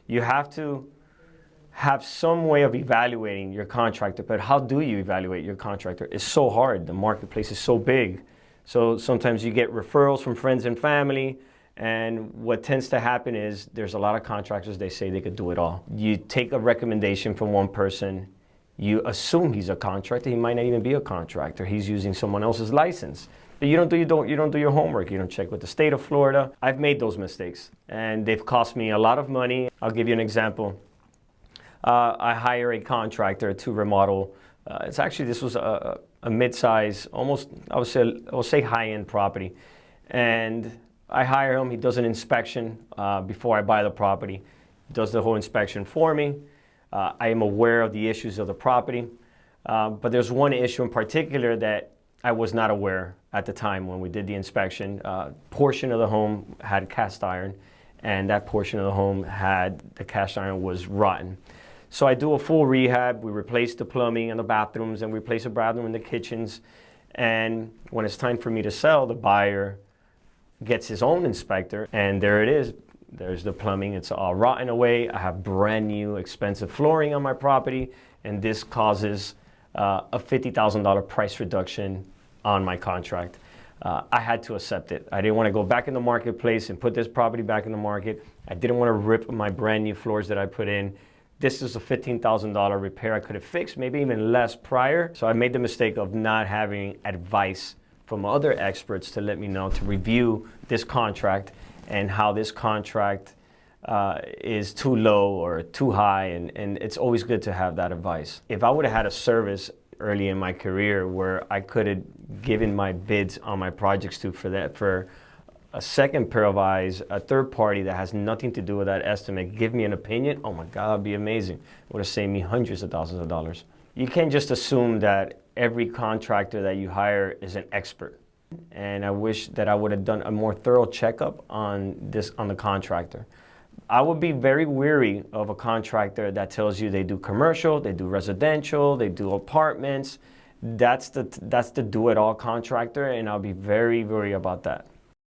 you have to have some way of evaluating your contractor. But how do you evaluate your contractor? It's so hard. The marketplace is so big. So sometimes you get referrals from friends and family. And what tends to happen is there's a lot of contractors, they say they could do it all. You take a recommendation from one person, you assume he's a contractor. He might not even be a contractor. He's using someone else's license. But you don't do your homework. You don't check with the state of Florida. I've made those mistakes, and they've cost me a lot of money. I'll give you an example. I hire a contractor to remodel. This was a mid-size, almost I would say high-end property, and I hire him. He does an inspection before I buy the property. He does the whole inspection for me. I am aware of the issues of the property, but there's one issue in particular that I was not aware at the time when we did the inspection. Portion of the home had cast iron, and that portion of the home the cast iron was rotten. So I do a full rehab. We replace the plumbing in the bathrooms, and we replace a bathroom in the kitchens. And when it's time for me to sell, the buyer gets his own inspector, and there it is. There's the plumbing. It's all rotten away. I have brand new expensive flooring on my property, and this causes a $50,000 price reduction on my contract. I had to accept it. I didn't want to go back in the marketplace and put this property back in the market. I didn't want to rip my brand new floors that I put in. This is a $15,000 repair I could have fixed, maybe even less prior. So I made the mistake of not having advice from other experts to let me know, to review this contract and how this contract is too low or too high, and it's always good to have that advice. If I would have had a service early in my career where I could have given my bids on my projects for a second pair of eyes, a third party that has nothing to do with that estimate, give me an opinion, oh my God, that'd be amazing. It would have saved me hundreds of thousands of dollars. You can't just assume that every contractor that you hire is an expert. And I wish that I would have done a more thorough checkup on the contractor. I would be very weary of a contractor that tells you they do commercial, they do residential, they do apartments. That's the do-it-all contractor, and I'll be very worried about that.